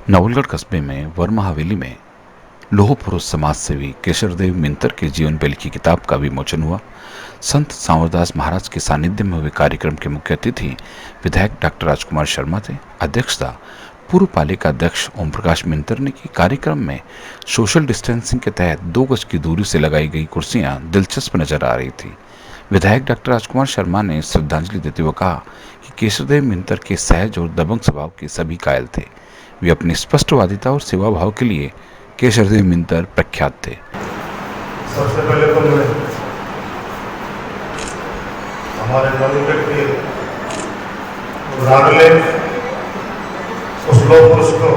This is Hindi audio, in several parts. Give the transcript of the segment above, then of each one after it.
नवलगढ़ कस्बे में वर्मा हवेली में लोह पुरुष समाज सेवी केशरदेव मिंतर के जीवन पर लिखी किताब का विमोचन हुआ। संत सांवरदास महाराज के सानिध्य में हुए कार्यक्रम के मुख्य अतिथि विधायक डॉक्टर राजकुमार शर्मा थे। अध्यक्षता पूर्व पालिका अध्यक्ष ओम प्रकाश मिंतर ने की। कार्यक्रम में सोशल डिस्टेंसिंग के तहत 2 गज की दूरी से लगाई गई कुर्सियां दिलचस्प नजर आ रही थी। विधायक डॉक्टर राजकुमार शर्मा ने श्रद्धांजलि देते हुए कहा कि केशरदेव मिंतर के सहज और दबंग स्वभाव के सभी कायल थे। वे अपनी स्पष्टवादिता और सेवा भाव के लिए केशरदेव मिंतर प्रख्यात थे। सबसे पहले तो मैं हमारे नवलगढ़ के रागले उस लोक पुरुष को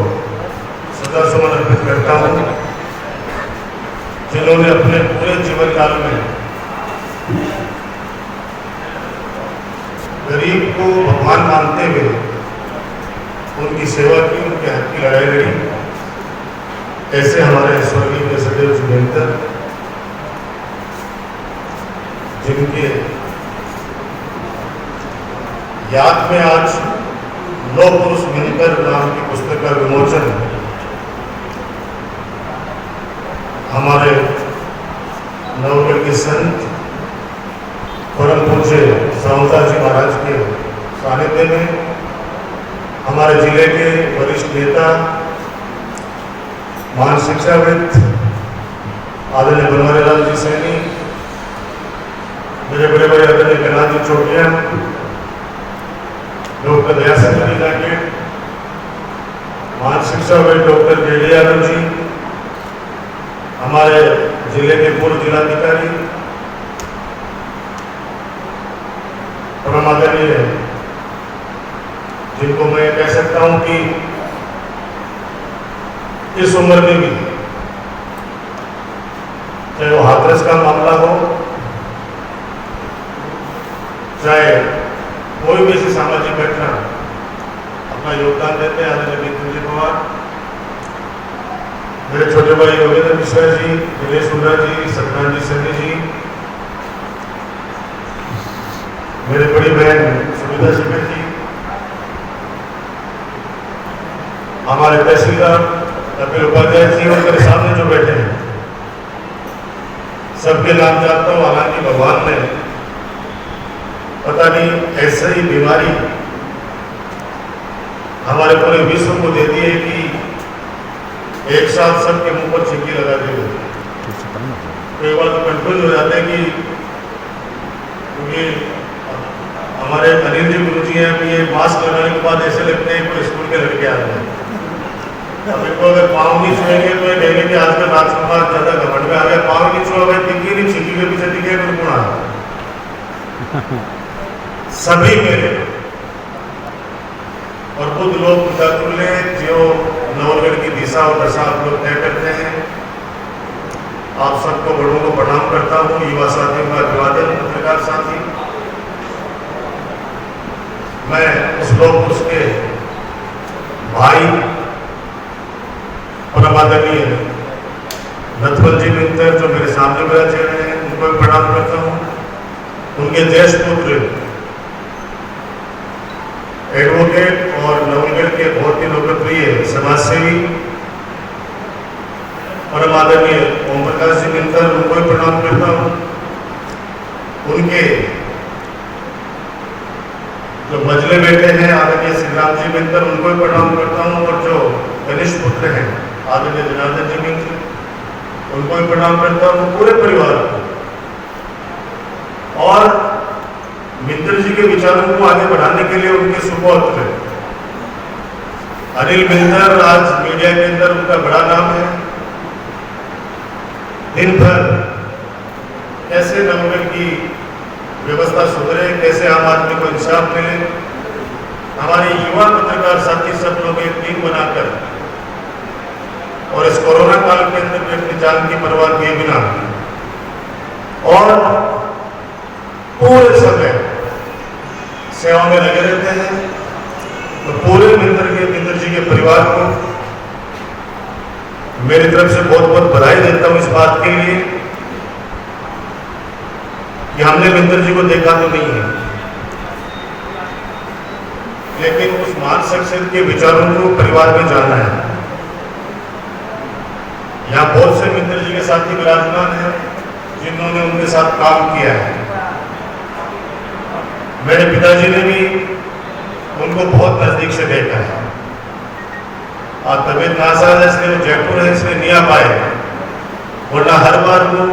श्रद्धासुमन अर्पित करता हूँ जिन्होंने अपने पूरे जीवन काल में गरीब को भगवान मानते हुए उनकी सेवा की, उनके हक की लड़ाई लड़ी। ऐसे हमारे स्वर्गीय केशरदेव जी मिंतर, जिनके याद में आज लोक पुरुष मिंतर नाम की पुस्तक का विमोचन हमारे नवलगढ़ के संत परम पूज्य सांवरदास जी महाराज के सानिध्य में हमारे जिले के वरिष्ठ नेता महान शिक्षाविद आदरणीय बनवारीलाल जी सैनी, मेरे बड़े बड़े आदरणीय कनाथ जी चौटिया, डॉक्टर दयाशंकर जी जाकेट, महान शिक्षाविद डॉक्टर जेडी यादव जी, हमारे जिले के पूर्व जिलाधिकारी परम आदरणीय, जिनको मैं कह सकता हूं कि इस उम्र में भी चाहे वो हाथरस का मामला हो, चाहे कोई भी ऐसी सामाजिक घटना, अपना योगदान देते हैं आदरणीय मिंतर पवार, मेरे छोटे भाई योगेंद्र मिश्रा जी, दिनेश हुड्डा जी, सत्यनारायण जी सैनी जी, मेरे बड़ी बहन सुविधा शिखर जी, हमारे तहसीलदार कपिल उपाध्याय जी और मेरे सामने जो बैठे हैं सबके नाम जानता हूँ। हालांकि भगवान ने पता नहीं ऐसे ही बीमारी हमारे पूरे विश्व को दे दी है कि एक साथ सबके मुंह पर छिपकी लगा दी हुई। कई बार तो कंफ्यूज हो जाते हैं कि क्योंकि हमारे अनिल जी गुरु जी हैं कि ये मास्क लगाने के बाद ऐसे लगते हैं कोई स्कूल के लड़के आ रहे हैं। अब इनको अगर पाँव नहीं छुएंगे तो ये कहेंगे कि आजकल राजकुमार ज्यादा घमंड में आ गया, पाँव नहीं छुआ भाई दिखी नहीं, छिपकी के पीछे दिखे तो कौन आ सभी मेरे और खुद लोग पितातुल्य जो नवलगढ़ की दिशा और दशा आप लोग तय करते हैं। आप सबको बड़ों को प्रणाम करता हूँ, युवा साथियों का अभिवादन, पत्रकार साथी। मैं उस लोग उसके भाई परम आदरणीय नथवल जी मिंतर जो मेरे सामने बैठे हुए हैं उनको भी प्रणाम करता हूँ। उनके ज्येष्ठ पुत्र एडवोकेट और नवलगढ़ के बहुत ही लोकप्रिय समाजसेवी परम आदरणीय ओम प्रकाश जी मिंतर, उनको भी प्रणाम करता हूँ। उनके जो मजले बेटे हैं आदरणीय श्री राम जी मिंतर, उनको भी प्रणाम करता हूँ। और जो कनिष्ठ पुत्र हैं आदरणीय जनार्दन जी मिंतर, उनको भी प्रणाम करता हूँ, पूरे परिवार को। और मिंतर जी के विचारों को आगे बढ़ाने के लिए उनके सुपुत्र अनिल मिंतर, आज मीडिया के अंदर उनका बड़ा नाम है। दिन भर कैसे नवलगढ़ की व्यवस्था सुधरे, कैसे आम आदमी को इंसाफ मिले, हमारे युवा पत्रकार साथी सब लोग एक टीम बनाकर और इस कोरोना काल के अंदर भी अपनी जान की परवाह किए बिना और पूरे समय सेवा में लगे रहते हैं। तो पूरे मिंतर जी के परिवार को मेरी तरफ से बहुत बहुत बधाई देता हूं इस बात के लिए कि हमने मिंतर जी को देखा तो नहीं है, लेकिन उस महान शख्सियत के विचारों को परिवार में जाना है। यहाँ बहुत से मित्र जी के साथी विराजमान हैं जिन्होंने उनके साथ काम किया है। मेरे पिताजी ने भी उनको बहुत नजदीक से देखा है। आज तबीयत नासाज है इसलिए वो जयपुर है इसलिए नहीं आ पाए, वरना हर बार वो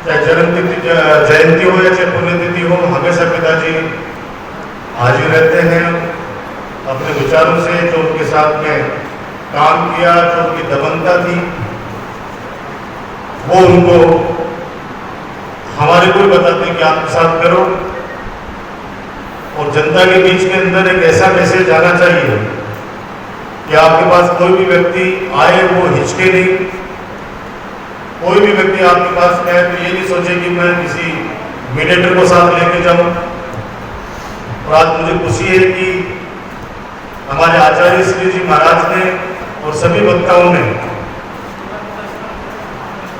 चाहे जयंती हो या चाहे पुण्यतिथि हो, हमेशा पिताजी हाजिर रहते हैं। अपने विचारों से जो उनके साथ में काम किया, जो उनकी दबंगता थी, वो उनको हमारे को बताते हैं कि आपके साथ करो। और जनता के बीच के अंदर एक ऐसा मैसेज आना चाहिए कि आपके पास कोई भी व्यक्ति आए वो हिचके नहीं। कोई भी व्यक्ति आपके पास में आए तो ये नहीं सोचे कि मैं किसी मीडिएटर को साथ लेके जाऊं। और आज मुझे खुशी है कि हमारे आचार्य श्री जी महाराज ने और सभी वक्ताओं ने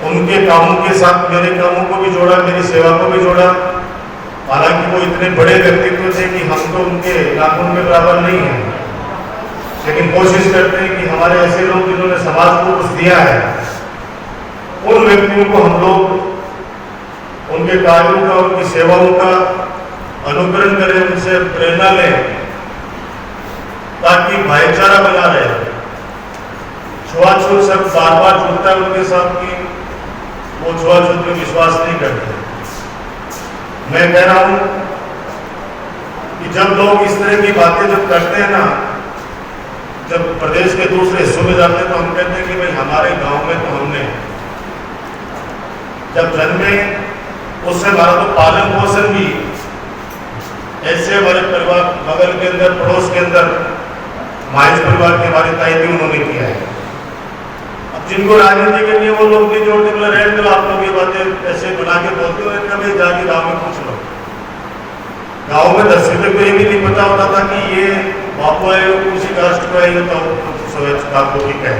उनके कामों के साथ मेरे कामों को भी जोड़ा, मेरी सेवा को भी जोड़ा। हालांकि वो इतने बड़े व्यक्तित्व थे कि हम तो उनके नाखून के बराबर नहीं हैं, लेकिन कोशिश करते हैं कि हमारे ऐसे लोग जिन्होंने समाज को कुछ दिया है, उन व्यक्तियों को हम लोग उनके कार्यों का, उनकी सेवाओं का अनुकरण करें, उनसे प्रेरणा लें, ताकि भाईचारा बना रहे। छुआछूत सब बार बार जुड़ता है उनके साथ की वो छुआछूत में विश्वास नहीं करते। मैं कह रहा हूं कि जब लोग इस तरह की बातें जब करते हैं ना, जब प्रदेश के दूसरे हिस्सों में जाते हैं तो हम कहते हैं कि भाई हमारे गांव में तो हमने जब जन्मे उससे हमारा तो पालन पोषण भी ऐसे हमारे परिवार बगल के अंदर, पड़ोस के अंदर माइज परिवार के हमारी ताई भी उन्होंने किया है। अब जिनको राजनीति के लिए वो लोग नहीं जोड़ते, बोले रहने दो, आप लोग ये बातें ऐसे बना के बोलते हो, कभी जाके गाँव में पूछ लो। गाँव में 10वीं तक को ये भी नहीं पता होता था कि ये बापू है, किसी कास्ट को है, ये तो आपको ठीक है।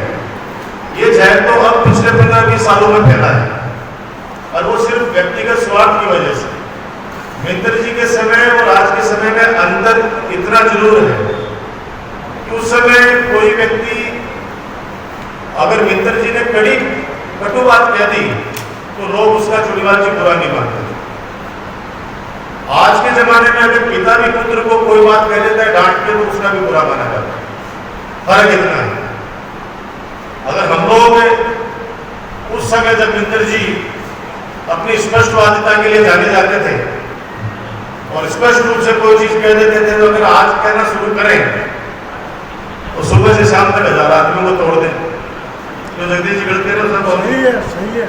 ये जहर तो अब पिछले 15-20 सालों में फैला है, और वो सिर्फ व्यक्तिगत स्वार्थ की वजह से। मित्र जी के समय और आज के समय में अंतर इतना जरूर है कि उस समय कोई व्यक्ति अगर मित्र जी ने कड़ी कटु बात कह दी तो लोग उसका चुड़ीवाची बुरा नहीं मानते। आज के जमाने में अगर पिता भी पुत्र को कोई बात कह देता है डांट के तो उसका भी बुरा माना जाता है। फर्क इतना है। अगर हम लोग उस समय जब मित्र जी अपनी स्पष्टवादिता के लिए जाने जाते थे और स्पष्ट रूप से कोई चीज कह देते थे, तो अगर आज कहना शुरू करें तो सुबह से शाम तक 1000 आदमियों को तोड़ दें। तो जगदीश जी गलती है सब सही है।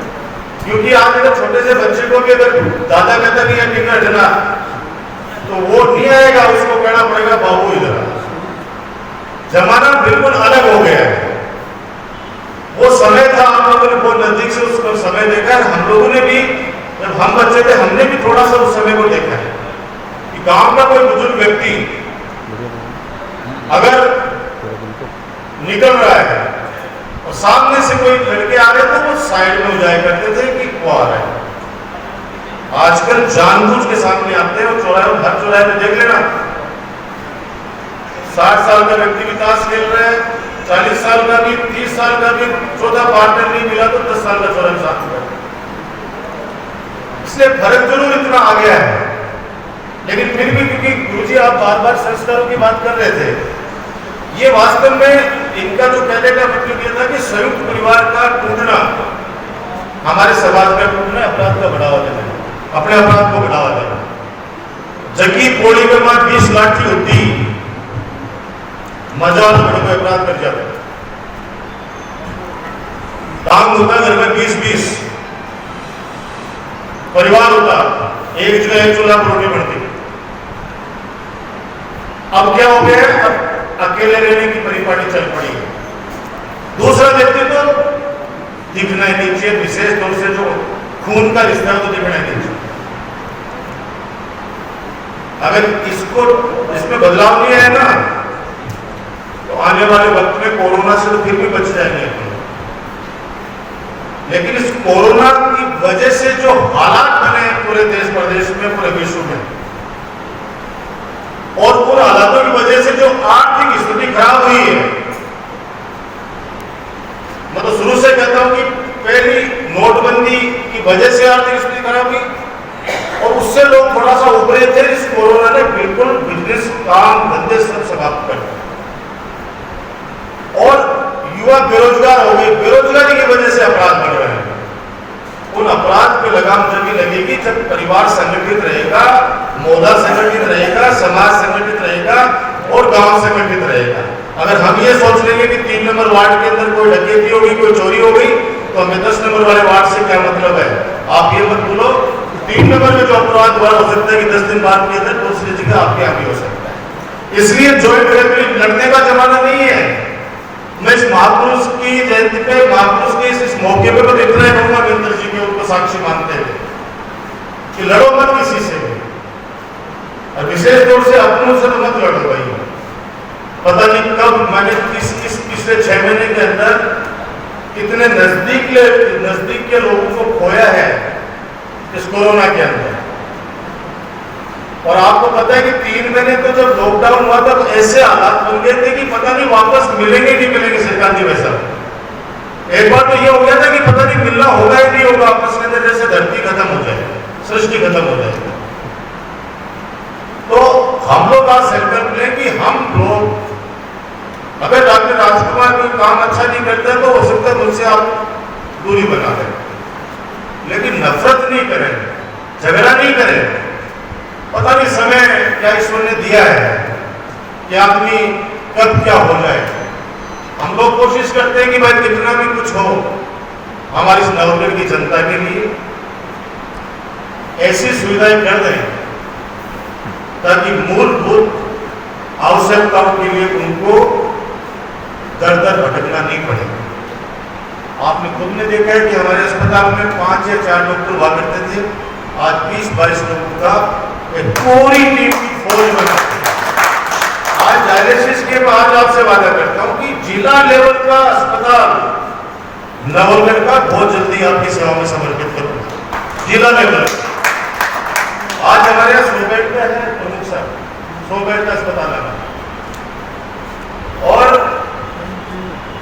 क्योंकि आप अगर छोटे से बच्चे को भी अगर दादा कहता नहीं है टिकट हटना, तो वो नहीं आएगा, उसको कहना पड़ेगा बाबू इधर। जमाना बिल्कुल अलग हो गया है। वो समय था, आप लोगों ने बहुत नजदीक से उसको समय देखा है। हम लोगों ने भी जब हम बच्चे थे हमने भी थोड़ा सा उस समय को देखा है कि गांव का कोई बुजुर्ग व्यक्ति अगर निकल रहा है और सामने से कोई लड़के आ रहे तो वो साइड में हो जाया करते थे कि वो आ रहा है। आजकल जानबूझ के सामने आते हैं और चौराहे, हर चौराहे में देख लेना 60 साल का व्यक्ति भी ताश खेल रहा है, 40 साल का भी, 30 साल का भी, चौथा पार्टनर नहीं मिला तो 10 साल का चौराहे साथ में। इसलिए फर्क जरूर इतना आ गया है, लेकिन फिर भी क्योंकि गुरुजी आप बार बार संस्कारों की बात कर रहे थे, ये वास्तव में इनका जो कहने का मतलब यह था कि संयुक्त परिवार का टूटना हमारे समाज का टूटना, अपराध का बढ़ावा देना, अपने अपराध को बढ़ावा देना। जगी पोड़ी में मां 20 लाठी होती, मजा बड़े को अपराध कर जाते। काम होता घर में 20-20 परिवार होता, एक जगह एक चूल्हा पर रोटी बनती। अब क्या हो गया, अब अकेले रहने की परिपाटी चल पड़ी है। दूसरा व्यक्ति तो दिखना ही नहीं चाहिए, विशेष तौर से जो खून का रिश्ता है तो दिखना ही नहीं चाहिए। अगर इसमें बदलाव नहीं है ना, तो आने वाले वक्त में कोरोना से तो फिर भी बच जाएंगे। लेकिन इस कोरोना की वजह से जो हालात बने पूरे देश प्रदेश में, पूरे विश्व में, और उन हालातों की वजह से जो आर्थिक स्थिति खराब हुई है, नोटबंदी की वजह से आर्थिक स्थिति खराब हुई, और उससे लोग थोड़ा सा उभरे थे। इस कोरोना ने बिल्कुल बिजनेस, काम धंधे सब समाप्त कर दिए और युवा बेरोजगार हो गए। बेरोजगारी की वजह से अपराध बढ़ रहे हैं। उन अपराध पे लगाम जब लगेगी जब परिवार संगठित रहेगा, मोहल्ला संगठित रहेगा, समाज संगठित रहेगा और गांव संगठित रहेगा। अगर हम ये सोच लेंगे कि 3 नंबर वार्ड के अंदर कोई डकैती होगी, कोई चोरी हो गई, तो हमें 10 नंबर वाले वार्ड से क्या मतलब है? आप ये मत बोलो 3 नंबर में जो अपराध हुआ हो सकता है कि 10 दिन बाद के अंदर दूसरी जगह आपके यहाँ भी हो सकता है। इसलिए ज्वाइंट फैमिली लड़ने का जमाना नहीं है। मैं इस महापुरुष की जयंती पे, महापुरुष के इस मौके पे मैं इतना ही कहूंगा, मिंतर जी के उनको साक्षी मानते हुए कि लड़ो मत किसी से भी, और विशेष तौर से अपनों से तो मत लड़ो भाई। पता नहीं कब मैंने पिछले 6 महीने के अंदर कितने नजदीक के लोगों को खोया है इस कोरोना के अंदर। और आपको पता है कि 3 महीने तो जब लॉकडाउन हुआ तब ऐसे हालात बन गए थे कि पता नहीं वापस मिलेंगे नहीं मिलेंगे सरकार जी वैसा। एक बार तो ये हो गया था कि पता नहीं मिलना होगा ही नहीं होगा आपस के अंदर, जैसे धरती खत्म हो जाए, सृष्टि खत्म हो जाएगी। तो हम लोग आज संकल्प लें कि हम लोग, अगर डॉक्टर राजकुमार कोई काम अच्छा नहीं करते तो हो सकता है मुझसे आप दूरी बना दें, लेकिन नफरत नहीं करें, झगड़ा नहीं करें। पता नहीं समय क्या ईश्वर ने दिया है कि आदमी कब क्या हो जाए। हम लोग कोशिश करते हैं कि भाई कितना भी कुछ हो हमारी इस नवगढ़ की जनता के लिए ऐसी सुविधाएं कर दें ताकि मूलभूत आवश्यकताओं के लिए उनको दर दर भटकना नहीं पड़े। आपने खुद ने देखा है कि हमारे अस्पताल में 5 या 4 डॉक्टर हुआ करते थे, आज 20-22 लोगों का एक पूरी टीम की फौज बना। आज डायलिसिस के बाद आपसे वादा करता हूं कि जिला लेवल का अस्पताल नवलगढ़ का बहुत जल्दी आपकी सेवा में समर्पित करूंगा। जिला लेवल आज हमारे यहाँ 100 बेड का है प्रमुख साहब, 100 बेड का अस्पताल है और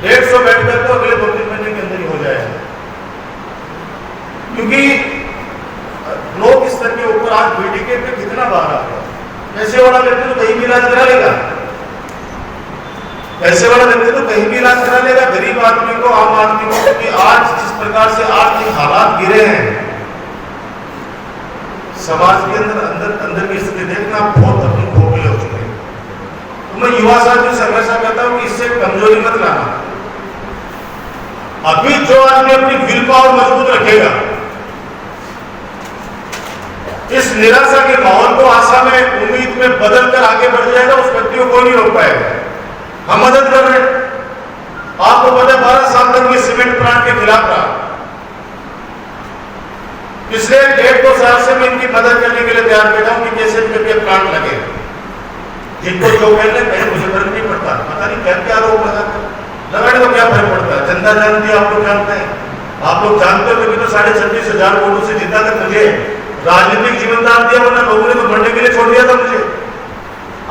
150 बेड का तो अगले 2-3 महीने के अंदर ही हो जाएगा, क्योंकि लोग स्तर के ऊपर आज बीडीके पे कितना बार आ गया। पैसे वाला व्यक्ति तो कहीं भी इलाज करा लेगा, पैसे वाला व्यक्ति तो कहीं भी इलाज करा लेगा, गरीब आदमी को, आम आदमी को, क्योंकि आज जिस प्रकार से आर्थिक हालात गिरे हैं, समाज के अंदर की स्थिति देखना बहुत अपने खोखले हो चुके हैं। तो मैं युवा साथियों से हमेशा कहता हूं कि इससे कमजोरी मत लाना। अभी जो आदमी अपनी विल पावर मजबूत रखेगा, इस निराशा के माहौल को आशा में, उम्मीद में बदल कर आगे बढ़ जाएगा, उस व्यक्ति को कोई नहीं रोक पाएगा। हम मदद कर रहे हैं। आपको पता है 12 साल तक ये सीमेंट प्लांट के खिलाफ रहा। पिछले 1.5-2 साल से मैं इनकी मदद करने के लिए तैयार बैठा हूं कि कैसे करके प्लांट लगे। जिनको जो कहने कहीं मुझे फर्क नहीं पड़ता, पता नहीं क्या क्या आरोप लगाने को क्या फर्क पड़ता है। जनता जानती है, आप लोग जानते हैं, आप लोग जानते हो कि तो 36,500 वोटों से जीता कर मुझे राजनीतिक जीवनदान दिया, वरना लोगों ने तो मरने के लिए छोड़ दिया था, मुझे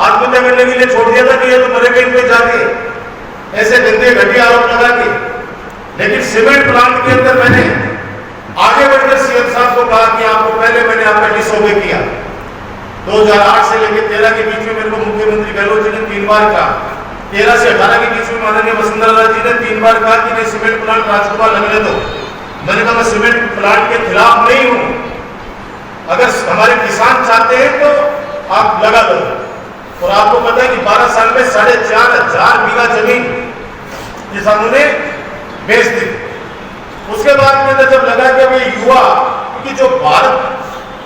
आत्महत्या करने के लिए छोड़ दिया था कि ये तो मरे कहीं पे जाके, ऐसे गंदे घटिया आरोप लगा के। लेकिन सीमेंट प्लांट के अंदर मैंने आगे बढ़कर सीएम साहब को कहा कि आपको पहले मैंने आपका डिसओबे किया। 2008 से लेकर 13 के बीच में मेरे को मुख्यमंत्री गहलोत जी ने 3 बार कहा, 13 से 18 के बीच में माननीय वसुंधरा जी ने 3 बार कहा कि नहीं सीमेंट प्लांट राजकुमार लगने दो। मैंने कहा मैं सीमेंट प्लांट के खिलाफ नहीं हूं, अगर हमारे किसान चाहते हैं तो आप लगा दो। और आपको पता है कि 12 साल में 4,500 बीघा जमीन किसानों ने बेच दी। उसके बाद में जब लगा कि अभी युवा, क्योंकि जो भारत,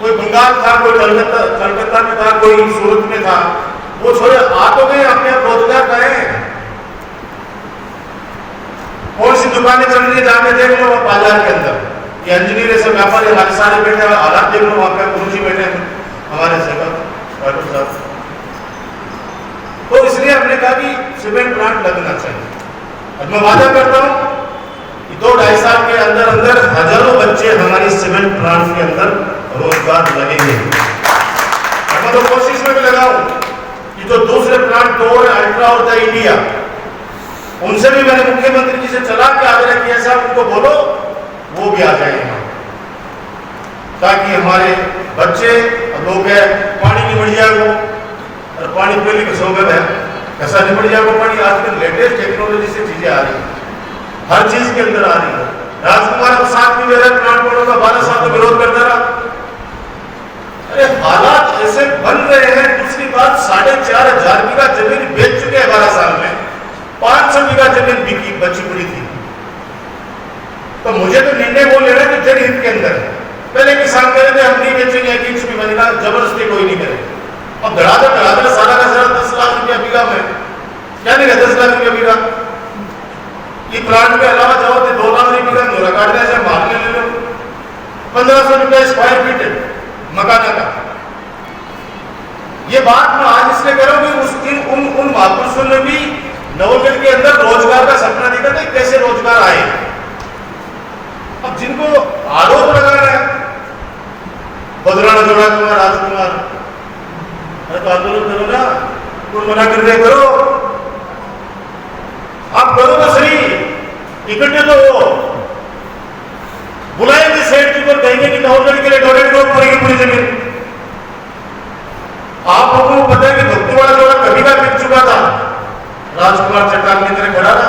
कोई बंगाल था, कोई कलकत्ता में था, कोई सूरत में था, वो छोड़े आ तो गए, अपने आप रोजगार पाए। कौन सी दुकानें चल रही है जाके देख लो बाजार के अंदर, ये इंजीनियर ऐसे व्यापारी हमारे सारे बैठे, हालात देख लो, वहां पे गुरुजी बैठे हमारे डॉक्टर साहब। तो इसलिए हमने कहा कि सीमेंट प्लांट लगना चाहिए। और मैं वादा करता हूं कि 2-2.5 साल के अंदर अंदर हजारों बच्चे हमारी सीमेंट प्लांट के अंदर रोजगार लगेंगे। और मैं तो कोशिश में भी लगाऊं कि जो दूसरे प्लांट टोर, अल्ट्रा और द इंडिया, उनसे भी मैंने मुख्यमंत्री जी से चला के आग्रह किया, साहब उनको बोलो वो भी आ जाएंगे। ताकि हमारे बच्चे लोग है पानी नहीं बढ़ जाएगा और पानी पहले कसोगे है कैसा नहीं बढ़ जाएगा पानी। आजकल लेटेस्ट टेक्नोलॉजी से चीजें आ रही है, हर चीज के अंदर आ रही है। राजकुमार को 7 नहीं दे रहा, प्लांट बोर्ड का 12 साल का विरोध करता रहा। अरे हालात ऐसे बन रहे हैं। दूसरी बात 4,500 बीघा जमीन बेच चुके हैं 12 साल में, 500 बीघा जमीन बिकी बची पड़ी थी। तो मुझे तो निर्णय बोल लेना कि जनहित के अंदर है। पहले किसान कह रहे थे हम नहीं बेचेंगे, एक इंच भी बनेगा, जबरदस्ती कोई नहीं करे। अब धड़ाधड़ सारा का सारा 10 लाख रुपया बीघा में, क्या नहीं 10 लाख रुपया बीघा। ये प्लांट के अलावा जाओ तो 2 लाख रुपये बीघा नोरा काटने से मारने ले लो, 1500 रुपया स्क्वायर फीट मकाना का। ये बात मैं आज इसलिए कर रहा हूं कि उस दिन उन महापुरुषों ने भी नवगढ़ के अंदर रोजगार का सपना देखा था, कैसे रोजगार आए। अब जिनको आरोप लगा रहे हैं बदराना जोड़ा कुमार राजकुमार, अरे तो आंदोलन करो ना, कौन मना कर रहे, करो आप, करो तो सही, इकट्ठे तो हो, बुलाएंगे सेठ जी को, कहेंगे कि नवगढ़ के लिए 2.5 करोड़ पड़ेगी पूरी जमीन। आप लोगों को पता है कि भक्तवाड़ा जोड़ा कभी का बिक चुका था, राजकुमार चट्टान के अंदर खड़ा रहा,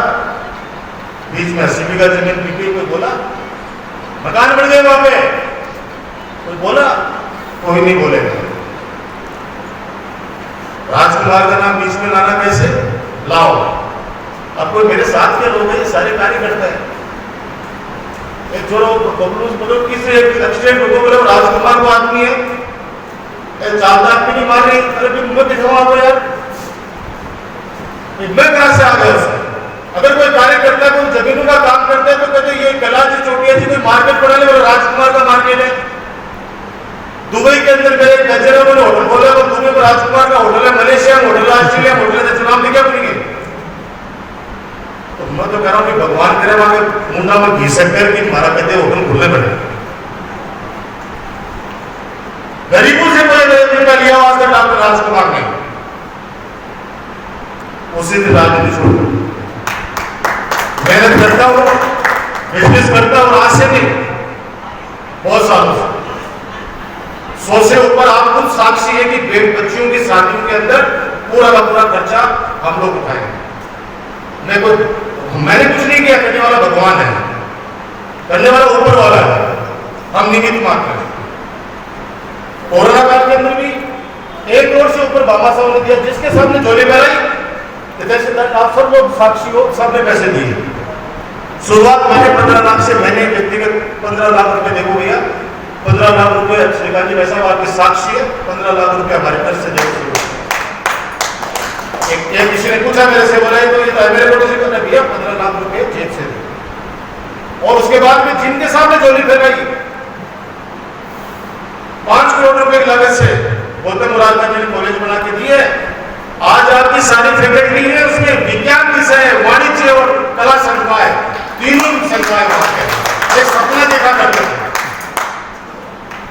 बीच में 80 बीघा जमीन बिकी। कोई बोला? मकान बन गए वहां पे, कोई बोला? कोई नहीं बोलेगा। राजकुमार का नाम बीच में लाना कैसे लाओ। अब कोई मेरे साथ के लोग हैं, सारे कार्य करते हैं। एक छोड़ो बबलू किसी एक्सीडेंट हो गया, राजकुमार को आदमी है, 4 लाख भी नहीं मार रही। अरे भी मुझे दिखाओ आपको यार, मैं कहां से आ गया उसमें। अगर कोई कार्य करता है, कोई जमीनों का काम करता है तो कहते ये कैलाश जी चोटिया जी कोई मार्केट बना ले, राजकुमार का मार्केट है। दुबई के अंदर गए, गजरा में होटल खोला, वो दुबई में राजकुमार का होटल है, मलेशिया में होटल, ऑस्ट्रेलिया में होटल है, चुनाव में क्या बनेंगे। तो मैं तो कह रहा हूं कि भगवान करे वहां के मुंडा में घी सककर कि मारा कहते होटल खुलने पड़े। गरीबों से बड़े रुपया लिया आज तक डॉक्टर राजकुमार ने, उसी दिन राजनीति छोड़ मेहनत करता हूं, बिजनेस करता हूं, आज से नहीं बहुत सालों से। 100 से ऊपर आप खुद साक्षी है कि बच्चियों की शादियों के अंदर पूरा का पूरा खर्चा हम लोग उठाए। मैंने कुछ नहीं किया, करने वाला भगवान है, करने वाला ऊपर वाला है, हम निमित्त मात्र हैं। कोरोना काल के अंदर भी 1 करोड़ से ऊपर बाबा साहब ने दिया, जिसके सामने झोली बहराई जैसे आप सब लोग साक्षी हो, सबने पैसे दिए। शुरुआत मैंने 15 लाख से, मैंने व्यक्तिगत 15 लाख रुपए देखो भैया, 15 लाख रुपए श्रीकांत जी वैसा आपके साक्षी है, 15 लाख रुपए हमारे घर से देखो। एक किसी ने पूछा मेरे से, बोला तो ये मेरे को से करना भैया 15 लाख रुपए जेब से दे। और उसके बाद में जिनके सामने झोली फैलाई 5 करोड़ रुपए की लागत से गौतम मुराद जी ने कॉलेज बना के दिए। आज आपकी सारी फैकल्टी है, उसमें विज्ञान विषय, वाणिज्य और कला संकाय, तीनों संकाय वहां पे। एक सपना देखा करते थे।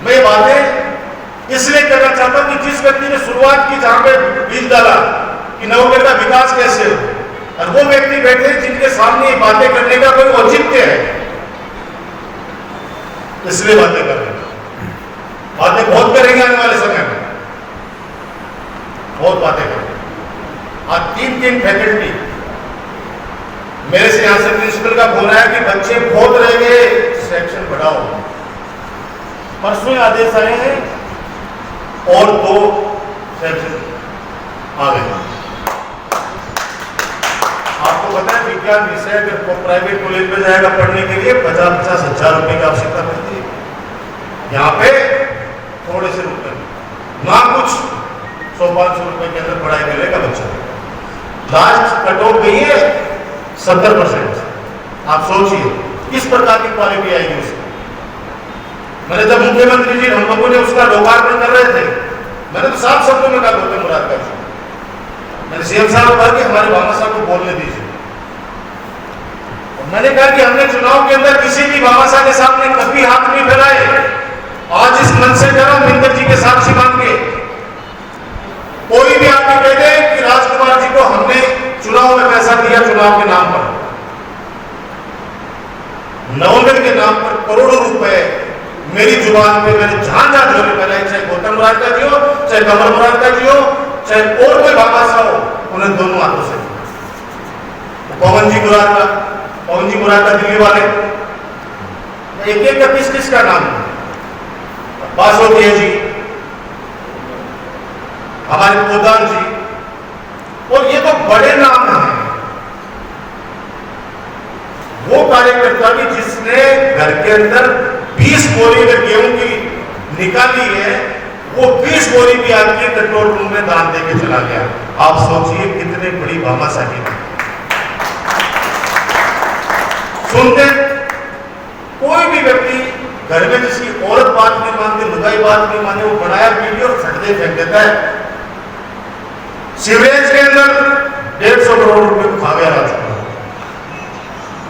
मैं बातें इसलिए करना चाहता हूं कि जिस व्यक्ति ने शुरुआत की, जहां पे बीज डाला कि नवगढ़ का विकास कैसे हो, और वो व्यक्ति बैठे जिनके सामने ये बातें करने का कोई औचित्य है, इसलिए बातें कर रहे हैं। बातें बहुत करेंगे आने वाले समय में, बहुत बातें करेंगे। आज 3 फैकल्टी मेरे से यहां से प्रिंसिपल का फोन आया कि बच्चे खोद रह गए, सेक्शन बढ़ाओ। परसों आदेश आए हैं और 2 सेक्शन आ गए। आपको पता है विज्ञान विषय अगर प्राइवेट कॉलेज में जाएगा पढ़ने के लिए 50-50 हजार रुपए की आवश्यकता पड़ती है। यहाँ पे थोड़े से रुपए ना, कुछ 100-500 रुपए के अंदर पढ़ाई करेगा बच्चा। लास्ट कट ऑफ गई है 70%। आप सोचिए किस प्रकार की क्वालिटी आएगी उसमें। मैंने जब मुख्यमंत्री जी हम लोगों ने उसका लोकार्पण कर रहे थे, मैंने तो साफ शब्दों में कहा गौतम मुराद का, मैंने सीएम साहब को कहा कि हमारे बाबा साहब को बोलने दीजिए। और मैंने कहा कि हमने चुनाव के अंदर किसी भी बाबा साहब के सामने कभी हाथ नहीं फैलाए। आज इस मन से करो, मिंदर जी के साक्षी मान के कोई भी आके कह दे कि राजकुमार जी को हमने चुनाव में पैसा दिया, चुनाव के नाम पर, नवगढ़ के नाम पर करोड़ों रुपए मेरी जुबान पे मैंने जहां जहां जोर लगाए, चाहे गौतम मुरारका जी हो, चाहे कमल मुरारका जी हो, चाहे और कोई भामाशाह हो, उन्हें दोनों हाथों से पवन जी मुरारका दिल्ली वाले, एक एक का किस किस का नाम है, बासोदिया जी, हमारे पोदार जी, और ये तो बड़े नाम हैं। वो कार्यकर्ता भी जिसने घर के अंदर 20 बोरी में गेहूं की निकाली है, वो 20 बोरी भी आपके कंट्रोल रूम में दान देके चला गया। आप सोचिए कितने बड़ी भामाशाही है। सुनते कोई भी व्यक्ति घर में जिसकी औरत बात नहीं मानती, लुगाई बात नहीं माने, वो बनाया वीडियो फटते फेंक देता है। सीवरेज के अंदर 150 करोड़ रुपए को खा गया राजकुमार।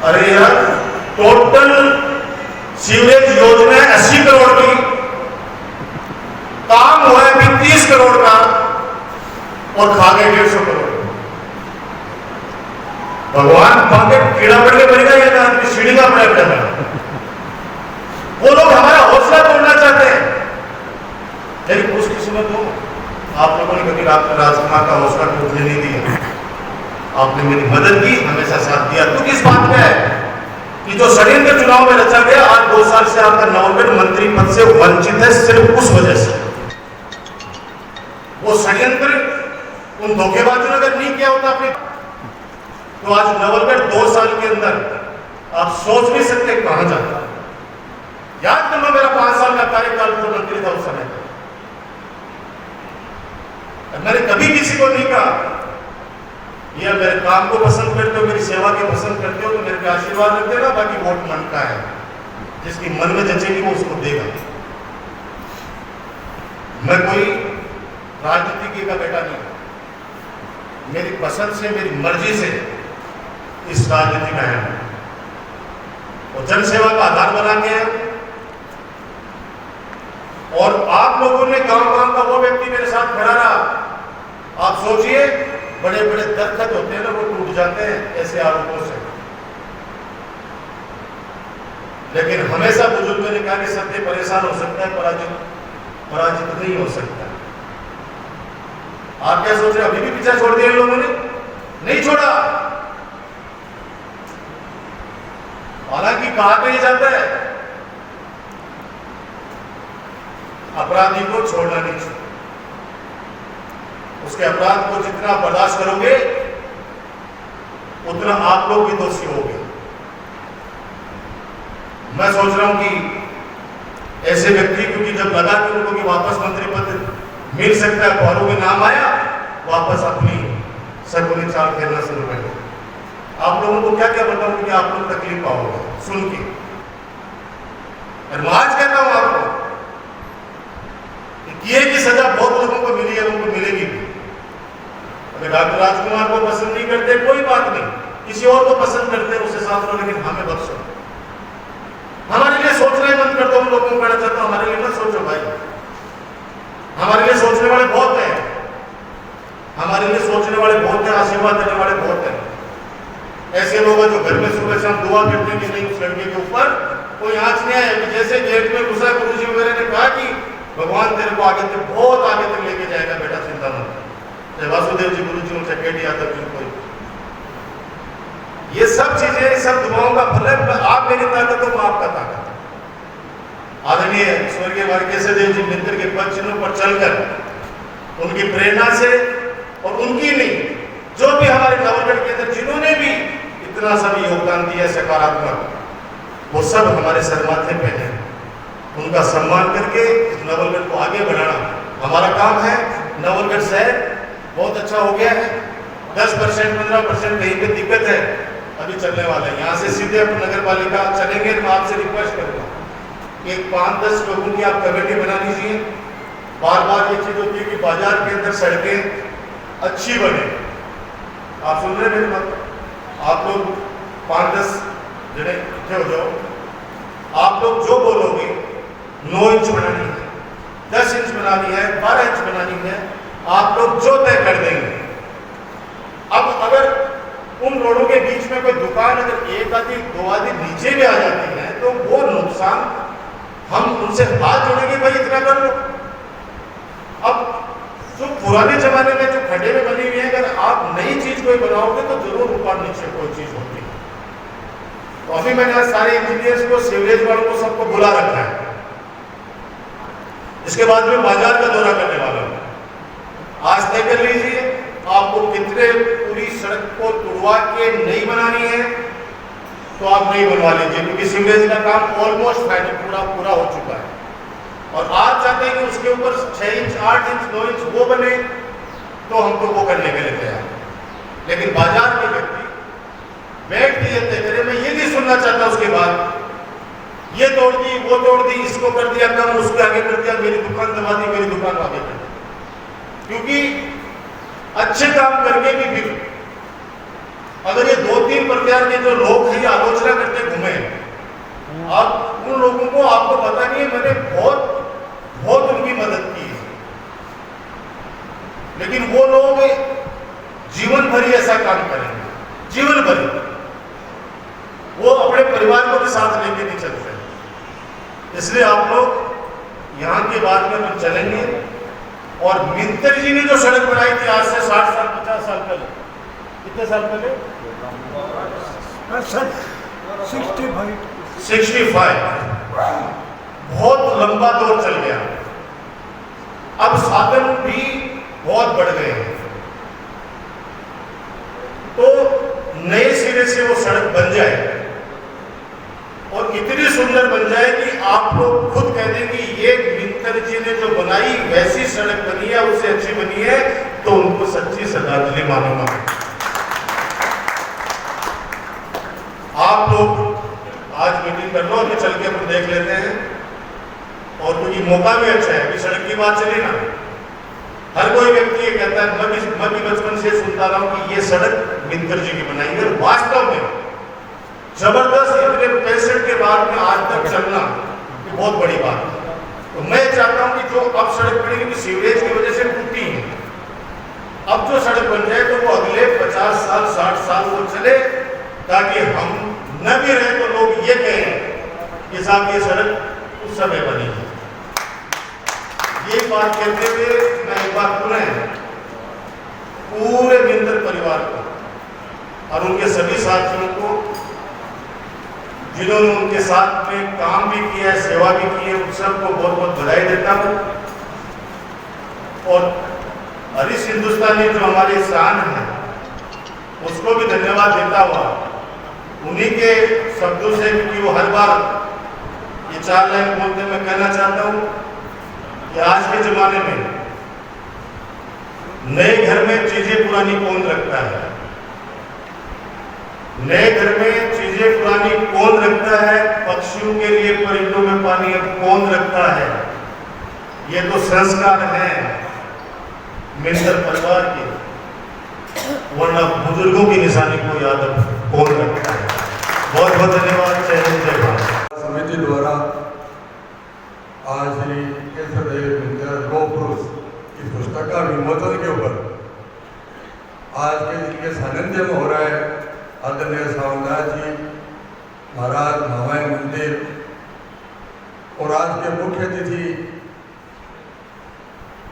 अरे यार, टोटल सीवरेज योजना 80 करोड़ की, काम हुआ है अभी 30 करोड़ का, और खा गए 150 करोड़। भगवान भागे कीड़ा पड़ के बनेगा या आदमी सीढ़ी का बड़ा बड़ा। वो लोग हमारा हौसला तोड़ना चाहते हैं, लेकिन खुशकिस्मत हो आप लोगों ने कभी राजकुमार का हौसला टूटने नहीं दिया। आपने मेरी मदद की, हमेशा साथ दिया। तो किस बात पे है कि जो षड्यंत्र चुनाव में रचा गया, आज 2 साल से आपका नवलगढ़ मंत्री पद से वंचित है, सिर्फ उस वजह से। वो षड्यंत्र उन धोखेबाजों ने अगर नहीं किया होता अपने, तो आज नवलगढ़ 2 साल के अंदर आप सोच नहीं सकते कहां जाता। याद करो मेरा 5 साल का कार्यकाल मंत्री था उस समय। मैंने कभी किसी को नहीं कहा ये मेरे काम को पसंद करते हो, मेरी सेवा के पसंद करते हो तो मेरे पे आशीर्वाद रख देना, बाकी वोट मन का है, जिसकी मन में जचेगी वो उसको देगा। मैं कोई राजनीति का बेटा नहीं, मेरी पसंद से, मेरी मर्जी से इस राजनीति में है, और जनसेवा का आधार बना के है। और आप लोगों ने गांव गांव का वो व्यक्ति मेरे साथ खड़ा रहा। आप सोचिए, बड़े बड़े दरखत होते हैं ना, वो टूट जाते हैं ऐसे आरोपों से, लेकिन हमेशा बुजुर्गों ने कहा कि सत्य परेशान हो सकता है, पराजित नहीं हो सकता। आप क्या सोच रहे हैं, अभी भी पीछा छोड़ दिया इन लोगों ने? नहीं छोड़ा। हालांकि कहा नहीं जाता है अपराधी को छोड़ना नहीं चाहिए, उसके अपराध को जितना बर्दाश्त करोगे उतना आप लोग भी दोषी होगे। मैं सोच रहा हूं कि ऐसे व्यक्ति, क्योंकि जब लगा कि उनको कि वापस मंत्री पद मिल सकता है, पौरों में नाम आया, वापस अपनी सरगुनी चाल खेलना शुरू कर दिया। आप लोगों को क्या क्या बताऊं कि आप लोग तकलीफ पाओगे सुन के। मैं आज कहता हूं आपको, किए की सजा बहुत लोगों को मिली है, उनको मिलेगी भी। अगर डॉक्टर राजकुमार को पसंद नहीं करते कोई बात नहीं, किसी और को पसंद करते उसे साथ लो, लेकिन हमें बख्शो। हमारे लिए सोचना ही बंद कर दो। उन लोगों को कहना चाहता हूं, हमारे लिए मत सोचो भाई, हमारे लिए सोचने वाले बहुत हैं, हमारे लिए सोचने वाले बहुत हैं, आशीर्वाद देने वाले बहुत हैं। ऐसे लोग हैं जो घर में सुबह शाम दुआ करते हैं कि नहीं उस लड़के के ऊपर कोई आंच नहीं आए, कि जैसे गेट में घुसा गुरु जी वगैरह ने कहा कि भगवान तेरे को आगे तक, बहुत आगे तक लेके जाएगा बेटा, चिंता मत। चाहे वासुदेव जी गुरु जी, चाहे केडी यादव जी, कोई, ये सब चीजें, सब दुआओं का फल है। आप मेरी ताकत हो, आपका ताकत। आदरणीय स्वर्गीय केशव देव जी मित्र के पद चिन्हों पर चलकर, उनकी प्रेरणा से, और उनकी नहीं, जो भी हमारे नवलगढ़ के अंदर जिन्होंने भी इतना सब योगदान दिया सकारात्मक, वो सब हमारे सरमाथे पे हैं। उनका सम्मान करके इस नवलगढ़ को आगे बढ़ाना हमारा काम है। नवलगढ़ शहर बहुत अच्छा हो गया है, 10% 15% कहीं पे दिक्कत है, अभी चलने वाला है। यहाँ से सीधे अपन नगर पालिका चलेंगे। मैं आपसे रिक्वेस्ट करूँगा एक 5-10 लोगों की आप कमेटी बना लीजिए। बार बार ये चीज़ होती है कि बाजार के अंदर सड़कें अच्छी बने। आप सुन रहे मेरी बात? आप लोग 5-10 जने इकट्ठे हो जाओ, आप लोग जो बोलोगे 9 इंच बनानी है, 10 इंच बनानी है, 12 इंच बनानी है, आप लोग जो तय कर देंगे। अब अगर उन रोडों के बीच में कोई दुकान अगर एक आदि 2 आदि नीचे भी आ जाती है तो वो नुकसान हम उनसे हाथ जोड़ेंगे, भाई इतना कर लो। अब जो पुराने जमाने में जो खड्डे में बनी हुई है, अगर आप नई चीज कोई बनाओगे तो जरूर ऊपर नीचे कोई चीज होती है। तो अभी मैंने आज सारे इंजीनियर्स को, सीवरेज वालों को, सबको बुला रखा है। इसके बाद में बाजार का दौरा करने वाला हूं। आज तय कर लीजिए आपको कितने पूरी सड़क को तुड़वा के नहीं बनानी है, तो आप नहीं बनवा लीजिए, क्योंकि सीवरेज का काम ऑलमोस्ट फाइनल पूरा हो चुका है। और आज चाहते हैं कि उसके ऊपर 6 इंच, 8 इंच, 9 इंच वो बने, तो हम तो वो करने के लिए तैयार। लेकिन बाजार के व्यक्ति बैठ के ये तय करे, मैं ये नहीं सुनना चाहता उसके बाद ये तोड़ दी, वो तोड़ दी, इसको कर दिया कम, उसके आगे कर दिया, मेरी दुकान दबा दी, मेरी दुकान आगे कर दी। क्योंकि अच्छे काम करके भी फिर अगर ये 2-3 प्रकार के जो लोग हैं ये आलोचना करते घूमे, आप उन लोगों को, आपको पता नहीं है, मैंने बहुत उनकी मदद की है, लेकिन वो लोग जीवन भर ऐसा काम करेंगे, जीवन भर वो अपने परिवार को भी साथ लेके नहीं चलते। इसलिए आप लोग यहाँ के बाद में हम चलेंगे। और मिंतर जी ने जो सड़क बनाई थी आज से 60 साल 50 साल पहले, कितने साल पहले, 65, बहुत लंबा दौर चल गया। अब साधन भी बहुत बढ़ गए हैं, तो नए सिरे से वो सड़क बन जाए और इतनी सुंदर बन जाए कि आप लोग खुद कह दें कि ये मिंतर जी ने जो बनाई वैसी सड़क बनी है, उससे अच्छी बनी है, तो उनको सच्ची श्रद्धांजलि मानूंगा। आप लोग आज मीटिंग कर लो, अभी चल के अपन देख लेते हैं। और क्योंकि मौका भी अच्छा है, अभी सड़क की बात चली ना, हर कोई व्यक्ति ये कहता है, मैं भी बचपन से सुनता रहा हूं कि ये सड़क मिंतर जी की बनाई है। वास्तव में जबरदस्त, इतने 65 के बाद में आज तक चलना ये बहुत बड़ी बात है। तो मैं चाहता हूं कि जो अब सड़क बनेगी, कि सीवरेज की वजह से टूटी है, अब जो सड़क बन जाए तो वो अगले 50 साल 60 साल वो चले, ताकि हम न भी रहे तो लोग ये कहें कि साहब ये सड़क उस समय बनी है। ये बात कहते हुए मैं एक बार पूरे मिंतर परिवार को और उनके सभी साथियों को, जिन्होंने उनके साथ में काम भी किया है, सेवा भी की है, उन सबको बहुत बहुत बधाई देता हूँ। और हरीश हिंदुस्तानी जो हमारी शान है, उसको भी धन्यवाद देता हुआ, उन्हीं के शब्दों से, क्योंकि वो हर बार ये 4 लाइन बोलते, मैं कहना चाहता हूँ कि आज के जमाने में नए घर में चीजें पुरानी कौन रखता है, नए घर में चीजें पुरानी कौन रखता है, पक्षियों के लिए परिंदों में पानी अब कौन रखता है। ये तो संस्कार है मिंतर परिवार के, वरना बुजुर्गों की निशानी को याद कौन रखता है। बहुत बहुत धन्यवाद। जय हिंद, जय भारत। समिति द्वारा आज श्री केशरदेव मिंतर लौह पुरुष इस पुस्तक का विमोचन के ऊपर आज के दिन के सानिध्य में हो रहा है। आदरणीय सावंतदास जी महाराज महामाई मंदिर और आज के मुख्य अतिथि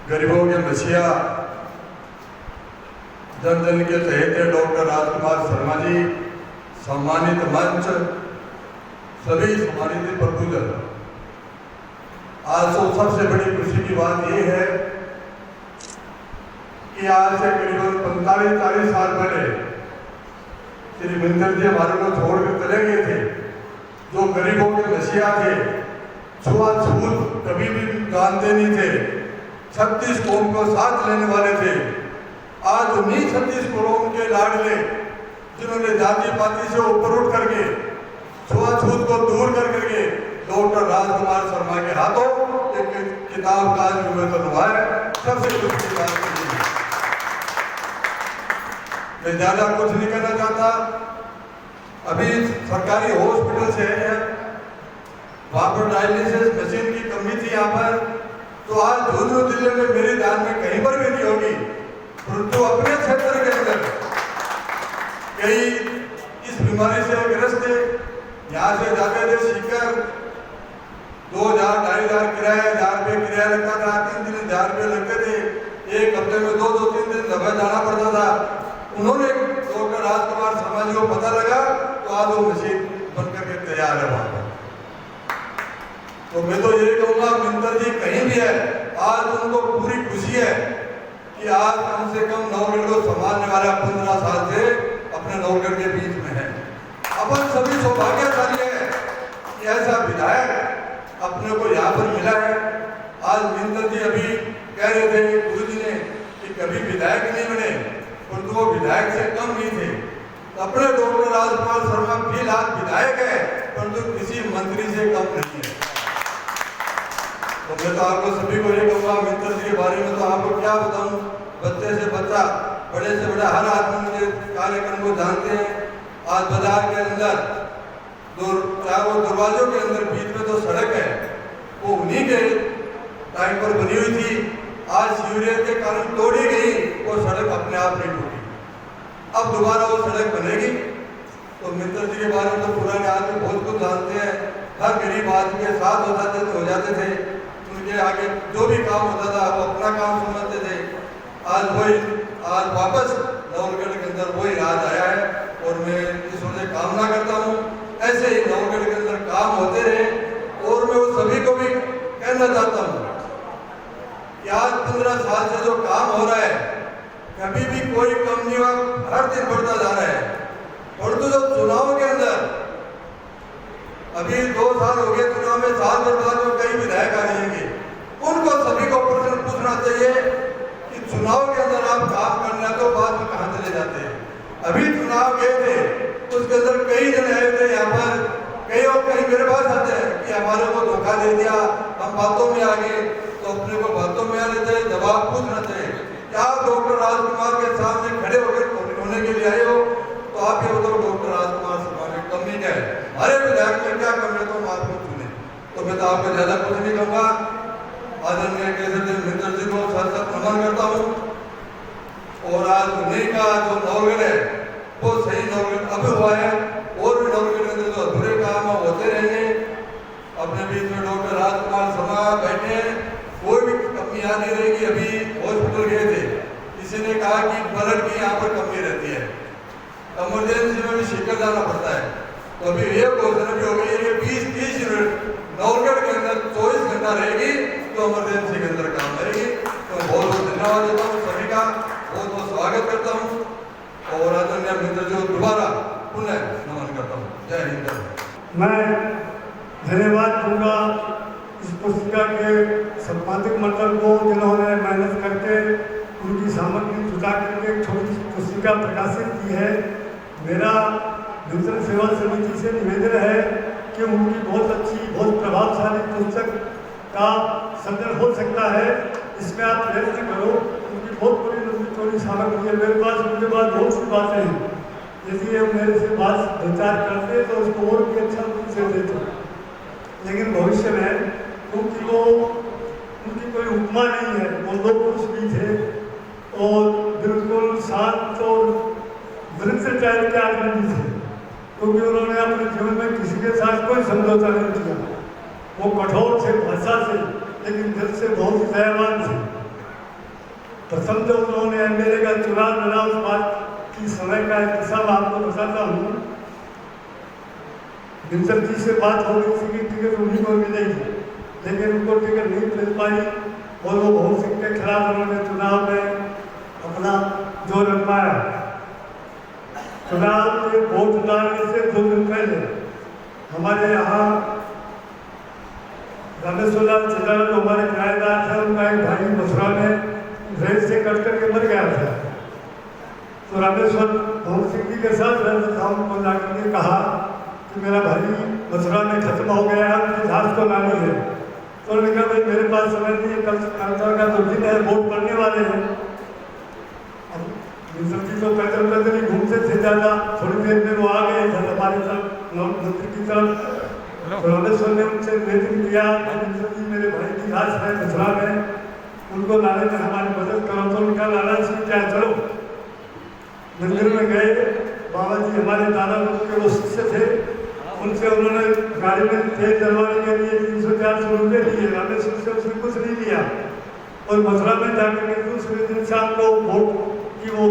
गरीबों के मसीहा, जन जन के चहेते डॉक्टर राजकुमार शर्मा जी, सम्मानित मंच, सभी सम्मानित प्रभुजन। आज तो सबसे बड़ी खुशी की बात यह है कि आज से करीबन 45-40 साल पहले श्री मिंतर जी हमारे को छोड़कर चले गए थे, जो गरीबों के मसीहा थे, छुआछूत कभी भी जानते नहीं थे, 36 कौम को साथ लेने वाले थे। आज उन्हीं 36 कौम के लाडले, जिन्होंने जाति पाति से ऊपर उठ करके छुआछूत को दूर कर करके डॉक्टर राजकुमार शर्मा के हाथों एक किताब का विमोचन हुआ है। सबसे खुशी की बात है। मैं ज़्यादा कुछ नहीं कहना चाहता। अभी सरकारी हॉस्पिटल से है, वहाँ पर डायलिसिस मशीन की कमी थी यहाँ पर, तो आज झुंझुनू जिले में मेरे ध्यान में कहीं पर भी नहीं होगी, परंतु अपने क्षेत्र के अंदर कई इस बीमारी से ग्रस्त है। यहाँ से जाते थे सीकर 2000 2500 किराया, 1000 रुपये किराया लगता था, 3 1000 रुपये लगते थे, एक हफ्ते में 2-3 दिन दबा जाना पड़ता था। उन्होंने डॉक्टर राजकुमार शर्मा जी को पता लगा तो आज वो मशीन बनकर के तैयार है वहां पर। तो मैं तो ये कहूँगा मिंतर जी कहीं भी है, आज उनको पूरी खुशी है कि आज कम से कम नवगढ़ को संभालने वाला 15 साल से अपने नवगढ़ के बीच में है। अपन सभी सौभाग्यशाली है कि ऐसा विधायक अपने को यहाँ पर मिला है। आज मिंतर जी अभी कह रहे थे गुरु जी ने कि कभी विधायक नहीं बने, परंतु वो विधायक से कम नहीं थे। तो अपने डॉक्टर राजकुमार शर्मा फिलहाल विधायक है, परंतु किसी मंत्री से कम नहीं है। तो मैं तो आपको सभी को ये कहूँगा मिंतर जी के बारे में तो आपको क्या बताऊँ, बच्चे से बच्चा, बड़े से बड़ा हर आदमी मुझे कार्यक्रम को जानते हैं। आज बाजार के अंदर चारों दरवाजों के अंदर बीच में तो सड़क है, वो उन्हीं के टाइम पर बनी हुई थी। आज सीवरेज के कारण तोड़ी गई, वो सड़क अपने आप नहीं टूटी। अब दोबारा वो सड़क बनेगी। तो मिंतर जी के बारे में तो पुराने आदमी बहुत कुछ जानते हैं। हर गरीब आदमी के साथ हो जाते थे, उनके आगे जो भी काम होता था वो अपना काम समझते थे। आज वापस नवगढ़ के अंदर वही राज आया है और मैं ईश्वर से कामना करता हूँ ऐसे ही नवगढ़ के अंदर काम होते रहे। और मैं वो सभी को भी कहना चाहता हूँ कि आज 15 साल से जो काम हो रहा है कभी भी कोई कम नहीं हुआ, हर दिन बढ़ता जा रहा है। और तो जो चुनाव के अंदर अभी 2 साल हो गए चुनाव में, साल भर बाद में कई विधायक आ जाएंगे, उनको सभी को प्रश्न पूछना चाहिए कि चुनाव के अंदर आप काम करना तो बाद में कहाँ चले जाते हैं। अभी चुनाव गए थे उसके अंदर कई जन आए थे यहाँ पर, कई और कहीं मेरे पास आते हैं कि हमारे को धोखा दे दिया, हम बातों में आ गए। तो अपने को बातों में आने चाहिए, जवाब पूछना चाहिए। क्या आप डॉक्टर राजकुमार के सामने खड़े होकर होने के लिए आए हो तो आप ये बताओ डॉक्टर राजकुमार शर्मा की कमी क्या है, हमारे विधायक में क्या कमी है, तो हम आपको चुने। तो मैं तो आपको ज्यादा कुछ नहीं कहूँगा। आदरणीय केशवदेव मिंतर जी को सत नमन करता हूँ। और आज उन्हीं का जो नवगढ़ है वो सही नवगढ़ अब हुआ है, और भी नवगढ़ के अंदर जो अधूरे काम होते रहेंगे। अपने बीच में डॉक्टर राजकुमार शर्मा बैठे, कोई भी कमी यहाँ नहीं रहेगी। अभी हॉस्पिटल गए थे, किसी ने कहा कि ब्लड की यहाँ पर कमी रहती है, इमरजेंसी में भी शिकर जाना पड़ता है। तो अभी ये घोषणा भी हो गई है कि 20-30 यूनिट नवगढ़ के अंदर 24 घंटा रहेगी, तो इमरजेंसी के अंदर काम करेगी। तो बहुत बहुत धन्यवाद देता हूँ सभी का, बहुत बहुत स्वागत करता हूँ। और आदरणीय मिंतर जी को दोबारा पुनः नमन करता हूँ। जय हिंद। मैं धन्यवाद दूंगा इस पुस्तिका के संपादक मंडल को, जिन्होंने मेहनत करके उनकी सामग्री जुटा करके एक छोटी सी पुस्तिका प्रकाशित की है। मेरा मिंतर सेवा समिति से निवेदन है कि उनकी बहुत अच्छी, बहुत प्रभावशाली पुस्तक का संकलन हो सकता है, इसमें आप प्रयत्न करो। उनकी बहुत बड़ी लंबी चौड़ी सामग्री है, मेरे पास उनके पास बहुत सी बातें हैं। यदि ये मेरे से बात विचार करते तो उसको और भी अच्छा रूप से देते, लेकिन भविष्य में क्योंकि वो उनकी कोई उपमा नहीं है, वो लोग पुरुष भी थे और बिल्कुल शांत और ब्रह्मचारी के आदमी भी थे, क्योंकि उन्होंने अपने जीवन में किसी के साथ कोई समझौता नहीं किया। वो कठोर थे भाषा से, लेकिन दिल से बहुत ही दयावान थे। प्रथम तो उन्होंने एमएलए का चुनाव लड़ा, उस बात की समय का एक किस्सा आपको बताता हूँ। मिंतर जी से बात हो रही थी कि टिकट उन्हीं को मिलेगी, लेकिन उनको टिकट नहीं मिल पाई और वो बहुत सिंह के खिलाफ उन्होंने चुनाव में अपना जोर आजमाया। चुनाव में वोट डालने से 2 दिन पहले हमारे यहाँ रामेश्वर चिदानंद हमारे किराएदार थे, उनका एक भाई मथुरा में रेल से कट करके मर गया था। तो रामेश्वर भवन सिंह जी के साथ उनको जाकर के कहा कि मेरा भाई मथुरा में खत्म हो गया है, उनकी लाश को लानी है। तो उन्होंने कहा भाई मेरे पास समय नहीं है, कल का तो दिन है, वोट पड़ने वाले हैं। मिंतर जी तो पैदल पैदल ही घूमते थे ज़्यादा, थोड़ी देर में वो आ गए इधर हमारे तरफ मंत्री की तरफ। तो रामेश्वर ने उनसे निवेदन किया कि मिंतर जी मेरे भाई की लाश है मथुरा में, उनको लाने में हमारी मदद करो। तो उनका लाला जी क्या चलो मंदिर में गए। बाबा जी हमारे दादा लोग के वो शिष्य थे, उनसे उन्होंने गाड़ी में तेल डलवाने के लिए 300-400 रुपये दिए, हमें उससे उसने कुछ नहीं दिया। और मथुरा में जाकर के दूसरे दिन से आपको वोट की वो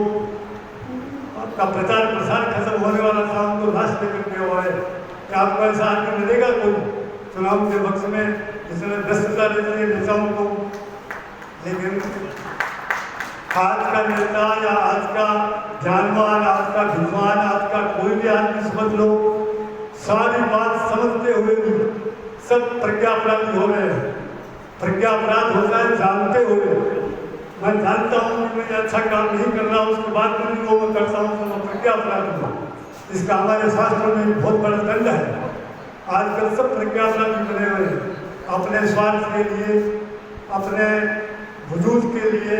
आपका प्रचार प्रसार खत्म होने वाला था, उनको लास्ट लेकर के हुआ है कि आपको ऐसा आगे मिलेगा कोई चुनाव के वक्त में जिसने 10,000 नेताओं को। लेकिन आज का नेता या आज का जानवर, आज का विद्वान, आज का कोई भी आदमी समझ लो, सारी बात समझते हुए भी सब प्रज्ञा अपराधी हो रहे हैं। प्रज्ञा अपराध होता है जानते हुए। मैं जानता हूँ कि मैं अच्छा काम नहीं कर रहा, उसके बाद भी वो मैं करता हूँ तो मैं प्रज्ञा अपराधी हूँ। इसका हमारे शास्त्रों में बहुत बड़ा दंड है। आजकल सब प्रज्ञा अपराधी बने हुए हैं, अपने स्वार्थ के लिए, अपने वजूद के लिए,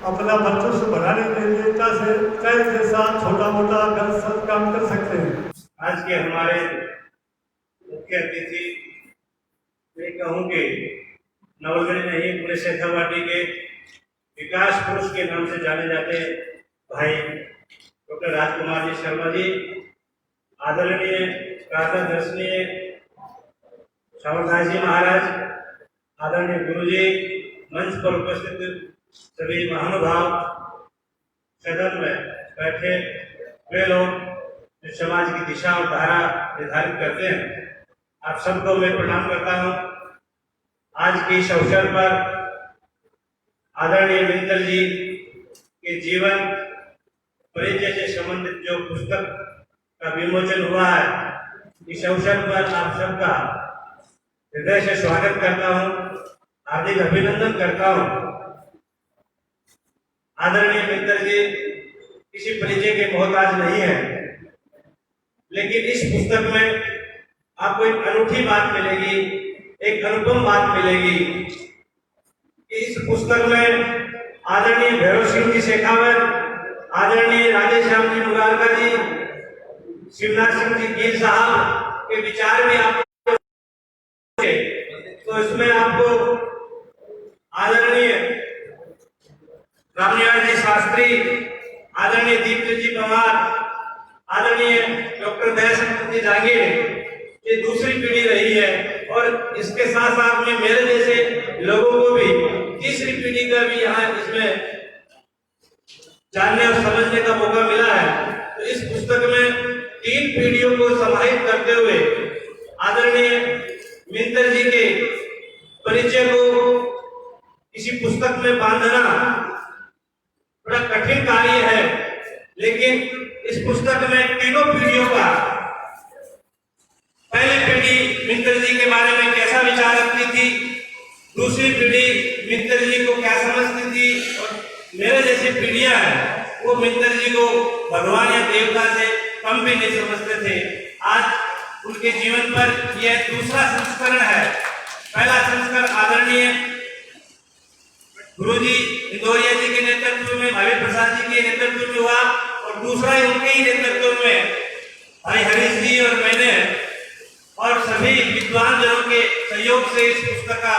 अपना वर्चस्व बढ़ाने के लिए चाहे जैसा छोटा मोटा गलत सब काम कर सकते हैं। आज के हमारे मुख्य अतिथि मैं कहूँगी नवलगढ़ नहीं पूरे शेखावाटी के विकास पुरुष के नाम से जाने जाते भाई डॉक्टर राजकुमार जी शर्मा जी, आदरणीय प्रातः दर्शनीय सावरदास जी महाराज, आदरणीय गुरु जी, मंच पर उपस्थित सभी महानुभाव, सदन में बैठे वे लोग जो समाज की दिशा और धारा निर्धारित करते हैं, आप सबको मैं प्रणाम करता हूँ। आज के इस अवसर पर आदरणीय मित्तल जी के जीवन परिचय से संबंधित जो पुस्तक का विमोचन हुआ है, इस अवसर पर आप सबका हृदय से स्वागत करता हूँ, हार्दिक अभिनंदन करता हूँ। आदरणीय मित्तल जी किसी परिचय के मोहताज नहीं है, लेकिन इस पुस्तक में आपको एक अनूठी बात मिलेगी, एक अनुपम बात मिलेगी। इस पुस्तक में आदरणीय भैरव सिंह जी शेखावत, आदरणीय राधेश्याम जी मुरारका जी, शिवनाथ सिंह जी गिल साहब के विचार भी आपको, तो इसमें आपको आदरणीय रामनिवास जी शास्त्री, आदरणीय दीप्त जी पवार, आदरणीय डॉक्टर दयाशंकर जी जागीर, ये दूसरी पीढ़ी रही है और इसके साथ साथ में मेरे जैसे लोगों को भी तीसरी पीढ़ी का भी यहाँ इसमें जानने और समझने का मौका मिला है। तो इस पुस्तक में 3 पीढ़ियों को समाहित करते हुए आदरणीय मित्तल जी के परिचय को किसी पुस्तक में बांधना बड़ा कठिन कार्य है, लेकिन इस पुस्तक में तीनों पीढ़ियों का, पहली पीढ़ी मित्तल जी के बारे में कैसा विचार रखती थी, दूसरी पीढ़ी मित्तल जी को क्या समझती थी, और मेरे जैसी पीढ़ियां हैं वो मित्तल जी को भगवान या देवता से कम भी नहीं समझते थे। आज उनके जीवन पर यह दूसरा संस्करण है। पहला संस्करण आदरणीय गुरुजी इंदौरिया जी के नेतृत्व में, भावी प्रसाद जी के नेतृत्व में हुआ, और दूसरा उनके ही नेतृत्व में भाई हरीश जी और मैंने और सभी विद्वान जनों के सहयोग से इस पुस्तक का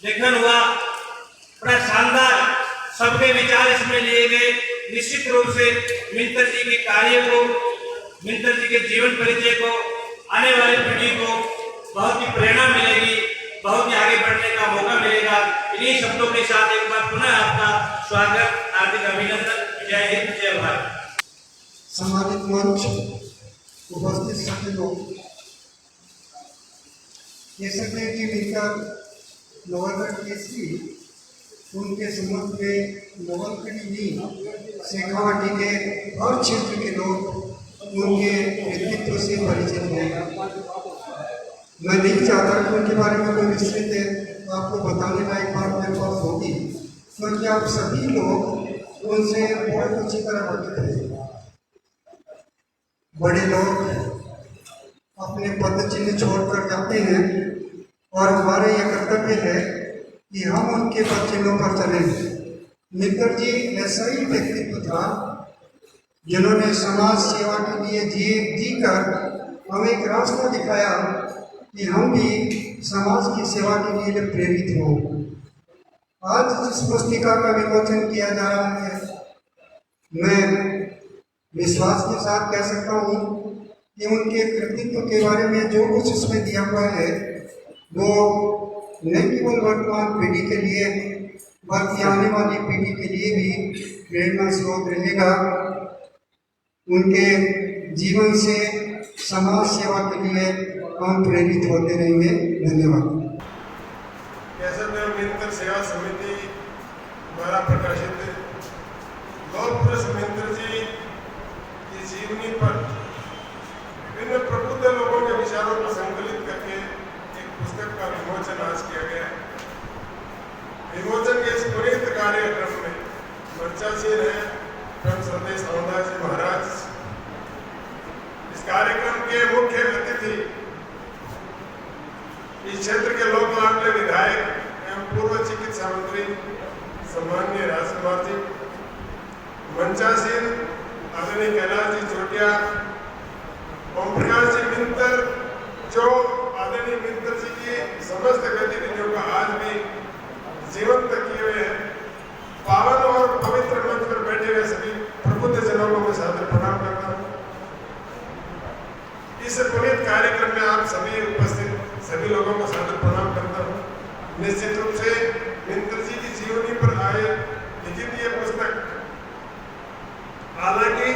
लेखन हुआ। बड़ा शानदार सबके विचार इसमें लिए गए। निश्चित रूप से मित्तल जी के कार्य को, मित्तल जी के जीवन परिचय को आने वाली पीढ़ी को बहुत ही प्रेरणा मिलेगी, बहुत ही आगे बढ़ने का मौका मिलेगा। इन्हीं शब्दों के साथ एक बार पुनः आपका स्वागत, हार्दिक अभिनंदन। जय हिंद, जय भारत। सम्मानित मंच, उपस्थित सभी लोग, ये सकते हैं कि मिलकर लोहरगढ़ केसरी उनके सम्मुख में लोहरगढ़ी नहीं, शेखावाटी के हर क्षेत्र के लोग उनके व्यक्तित्व से परिचित होंगे। मैं नहीं चाहता कि उनके बारे में कोई विस्तृत आपको बताने का एक बात मेरे पास होगी, क्योंकि आप सभी लोग उनसे बहुत अच्छी तरह परिचित हैं। बड़े लोग अपने पद चिन्ह छोड़कर जाते हैं और हमारे यह कर्तव्य है कि हम उनके पद चिन्हों पर चलें। मित्तल जी ऐसा ही व्यक्तित्व था जिन्होंने समाज सेवा के लिए जी कर हमें एक रास्ता दिखाया कि हम भी समाज की सेवा के लिए प्रेरित हों। आज जिस पुस्तिका का विमोचन किया जा रहा है, मैं विश्वास के साथ कह सकता हूँ कि उनके कृतित्व के बारे में जो कुछ उसमें दिया हुआ है वो न केवल वर्तमान पीढ़ी के लिए बल्कि आने वाली पीढ़ी के लिए भी प्रेरणा स्रोत रहेगा। उनके जीवन से समाज सेवा के लिए हम प्रेरित होते रहेंगे। धन्यवाद। केशवदेव मिंतर सेवा समिति द्वारा प्रकाशित लौह पुरुष मिंतर जी की जीवनी पर विभिन्न प्रबुद्ध लोगों के विचारों को संकलित करके एक पुस्तक का विमोचन आज किया गया है। विमोचन के इस पुनीत कार्यक्रम में मंचासीन है परम श्रद्धेय सावरदास जी महाराज। इस कार्यक्रम के मुख्य अतिथि इस क्षेत्र के लोक लाडले विधायक एवं पूर्व चिकित्सा मंत्री सम्माननीय राजकुमार जी, मंचासीन आदरणीय कैलाश जी चोटिया, ओम प्रकाश जी मिंतर, जो आदरणीय मिंतर जी की समस्त गतिविधियों का आज भी जीवंत किए हुए हैं। पावन और पवित्र मंच पर बैठे हुए सभी प्रबुद्ध जनों को मैं सादर प्रणाम करता हूँ। इस पुनीत कार्यक्रम में आप सभी उपस्थित सभी लोगों को सादर प्रणाम करता हूँ। निश्चित रूप से मिंतर जी की जीवनी पर आए लिखित ये पुस्तक, हालांकि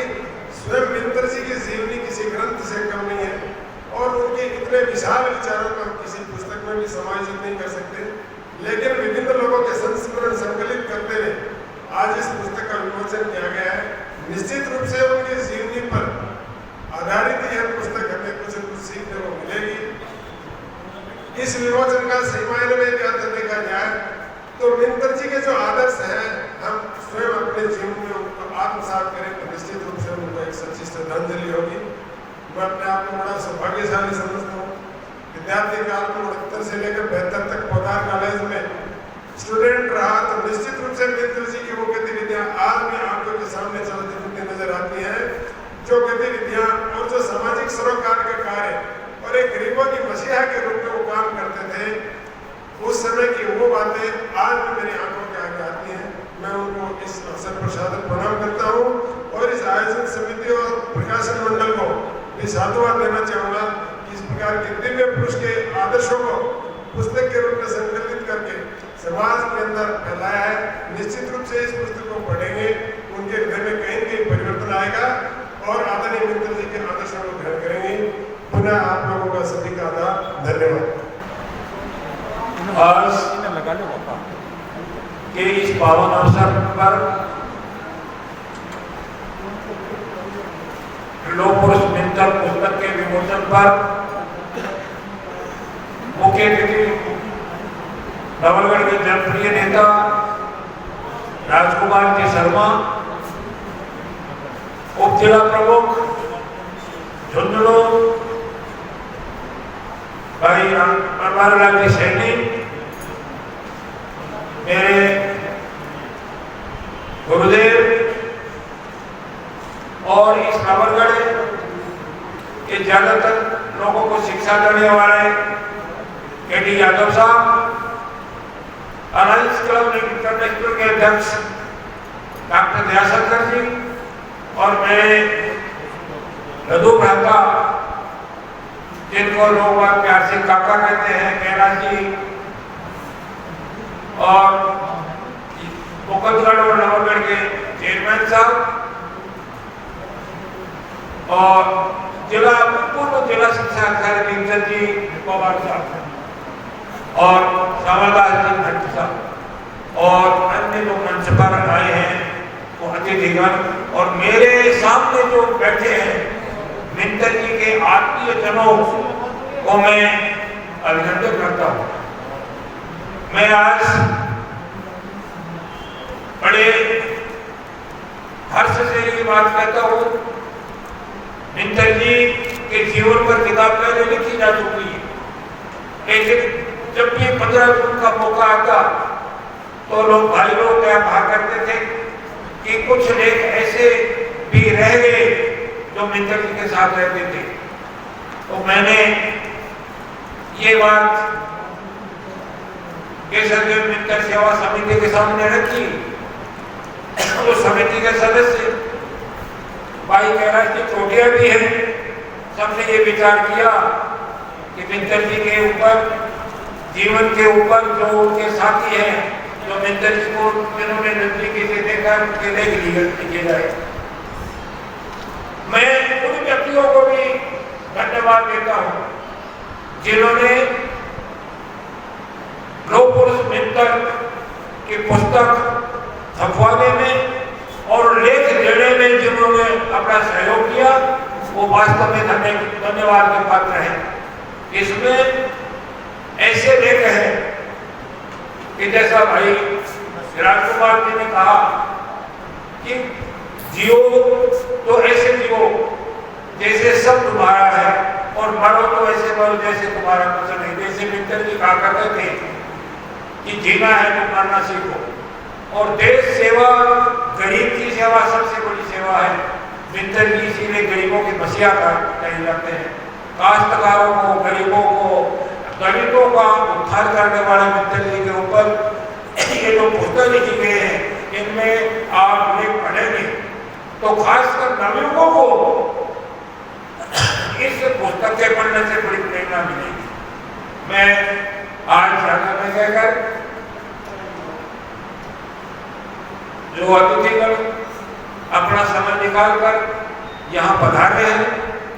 स्वयं मिंतर जी की जीवनी किसी ग्रंथ से कम नहीं है और उनके इतने विशाल विचारों को हम किसी पुस्तक में भी समायोजित नहीं कर सकते, लेकिन विभिन्न लोगों के संस्मरण संकलित करते हुए आज इस पुस्तक का विमोचन किया गया है। निश्चित रूप से उनकी जीवनी पर आधारित यह पुस्तक हमें कुछ न कुछ सीखने को मिलेगी। इस विमोचन का सही मायने में क्या देखा जाए तो मिंतर जी के जो आदर्श हैं हम स्वयं अपने जीवन में उनको आत्मसात करें तो निश्चित रूप से उनको एक सच्ची श्रद्धांजलि होगी। मैं अपने आप को बड़ा सौभाग्यशाली समझता हूँ। विद्यार्थी काल में 69 से लेकर 72 तक पौधार कॉलेज में स्टूडेंट रहा तो निश्चित रूप से मिंतर जी की वो गतिविधियां आज भी आंखों के सामने चलती फिरती नजर आती हैं। जो गतिविधियां और जो सामाजिक सरोकार के कार्य और एक गरीबों की मसीहा के रूप में वो काम करते थे, उस समय की वो बातें आज भी मेरी आंखों के आगे आती हैं। मैं उनको इस अवसर पर सादर प्रणाम करता हूँ और इस आयोजन समिति और प्रकाशन मंडल को भी साधुवाद देना चाहूँगा कि इस प्रकार के दिव्य पुरुष के आदर्शों को पुस्तक के रूप में संकलित करके समाज के अंदर फैलाया है। निश्चित रूप से इस पुस्तक को पढ़ेंगे, उनके हृदय में कहीं न कहीं परिवर्तन आएगा और आदरणीय मिंतर जी के आदर्शों को ग्रहण करेंगे। पुनः आप लोगों का सभी का आभार, धन्यवाद। आज के इस पावन अवसर पर लौह पुरुष मिंतर पुस्तक के विमोचन पर मुख्य अतिथि नवलगढ़ के जनप्रिय नेता राजकुमार जी शर्मा, उप जिला प्रमुख झुंझुनू भाई अमरलाल जी सैनी, मेरे गुरुदेव और इस नवलगढ़ के ज्यादातर लोगों को शिक्षा देने वाले के.डी. यादव साहब, अलायंस क्लब इंटरनेशनल के अध्यक्ष डॉक्टर दयाशंकर जी और मेरे लदू भ्राता जिनको लोग प्यार से काका कहते हैं, कैलाश जी, और मुकदगढ़ और नवलगढ़ के चेयरमैन साहब और पूर्व जिला शिक्षा अधिकारी मिंतर जी पवार साहब और सावरदास जी भट्ट साहब और अन्य लोग मंच पर आए हैं वो अतिथिगण और मेरे सामने जो बैठे हैं मिंतर जी के आत्मीय जनों को मैं अभिनंदन करता हूँ। मैं आज बड़े हर्ष से ये बात कहता हूँ, मिंतर जी के जीवन पर किताब पहले लिखी जा चुकी है, लेकिन जब भी 15 जून का मौका आता तो लोग भाई लोग क्या कहा करते थे कि कुछ लेख ऐसे भी रह गए जो मिंतर जी के साथ रहते थे। तो मैंने ये बात केशवदेव मिंतर सेवा समिति के सामने रखी। तो समिति के सदस्य भाई कैलाश जी चोटिया भी हैं सबने ये विचार किया कि मित्तर जी के ऊपर, जीवन के ऊपर जो उनके साथी हैं, जो मित्तर जी को जिन्होंने नजदीकी से देखा, उनके लेख लिखे जाए। मैं उन व्यक्तियों को भी धन्यवाद देता हूँ जिन्होंने लौह पुरुष मित्तर की पुस्तक छपवाने में और लेख देने में जिन्होंने अपना सहयोग किया, वो वास्तव में धन्यवाद के पात्र हैं। इसमें ऐसे लेख हैं कि जैसा भाई राजकुमार जी ने कहा कि जियो तो ऐसे जियो जैसे सब तुम्हारा है, और मरो तो ऐसे मरो जैसे तुम्हारा कुछ नहीं। जैसे मित्तर जी कहा करते थे कि जीना है तो मरना सीखो, और देश सेवा, गरीब की सेवा सबसे बड़ी सेवा है। मित्तर जी इसीलिए गरीबों के मसीहा कहे जाते हैं। काश्तकारों को, गरीबों को, दलितों का उद्धार करने वाले मित्तर जी के ऊपर ये जो पुस्तक लिखी गई है, इनमें आप लेख पढ़ेंगे तो खासकर नवयुवकों को इस पुस्तक के पढ़ने से बड़ी प्रेरणा मिलेगी। मैं आज ज़्यादा में कहकर जो अतिथिगण अपना समय निकालकर यहाँ पधारे हैं,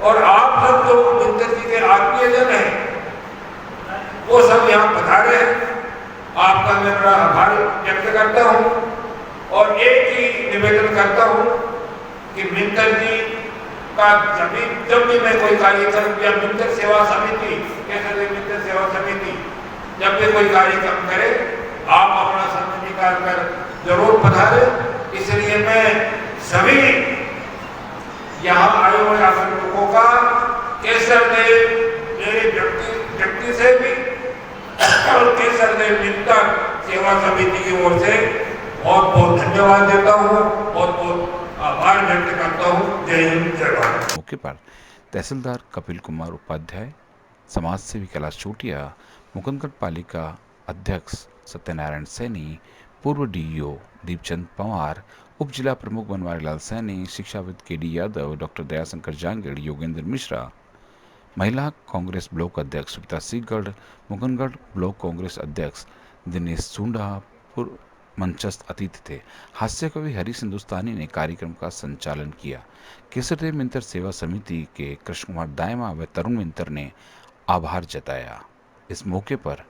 और आप सब जो मित्तर जी के आत्मीय जन हैं वो सब यहाँ पधारे हैं, आपका मैं बड़ा आभार व्यक्त करता हूँ। और एक ही निवेदन करता हूँ कि मित्तर जी का जब भी मैं कोई कार्यक्रम या मित्तर सेवा समिति, कैसे मित्तर सेवा समिति जब भी कोई कार्यक्रम करे, आप अपना समय निकालकर जरूर पधारे। इसलिए मैं सभी यहाँ आए हुए आगंतुकों का केसरदेव मेरे व्यक्ति से भी और केसरदेव मित्तर सेवा समिति की ओर से बहुत बहुत धन्यवाद देता हूँ, बहुत बहुत आभार व्यक्त करता हूँ। जय हिंद, जय भारत। मौके पर तहसीलदार कपिल कुमार उपाध्याय, समाज सेवी कैलाश चोटिया, मुकुंदगढ़ पालिका अध्यक्ष सत्यनारायण सैनी, पूर्व डीईओ दीपचंद पंवार, उप जिला प्रमुख बनवारी लाल सैनी, शिक्षाविद केडी यादव, डॉक्टर दयाशंकर जांगड़, योगेंद्र मिश्रा, महिला कांग्रेस ब्लॉक अध्यक्ष सुमिता सीगढ़, मुकुंदगढ़ ब्लॉक कांग्रेस अध्यक्ष दिनेश सुंडा पूर्व मंचस्थ अतिथि थे। हास्य कवि हरीश हिंदुस्तानी ने कार्यक्रम का संचालन किया। केसरदेव मिंतर सेवा समिति के कृष्ण कुमार दायमा व तरुण मिंतर ने आभार जताया। इस मौके पर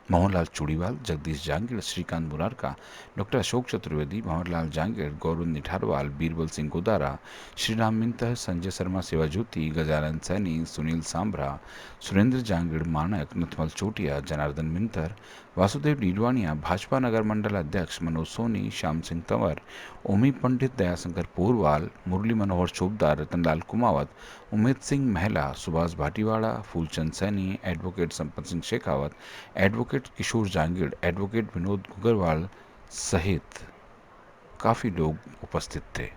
मोहनलाल चूड़ीवाल, जगदीश जांगीड़, श्रीकांत मुरारका, डॉक्टर अशोक चतुर्वेदी, भंवरलाल जांगीड़, गौरव निठारवाल, बीरबल सिंह गोदारा, श्रीराम मिंतर, संजय शर्मा सेवा ज्योति, गजानन सैनी, सुनील सांभरा, सुरेंद्र जांगीड़ मानक, नथमल चोटिया, जनार्दन मिंतर, वासुदेव नीलवानिया, भाजपा नगर मंडल अध्यक्ष मनोज सोनी, श्याम सिंह तंवर, ओमी पंडित, दयाशंकर पोरवाल, मुरली मनोहर चोपदार, रतनलाल कुमावत, उमेद सिंह महला, सुभाष भाटीवाड़ा, फूलचंद सैनी, एडवोकेट संपत सिंह शेखावत, एडवोकेट किशोर जांगीड़, एडवोकेट विनोद गुगरवाल सहित काफ़ी लोग उपस्थित थे।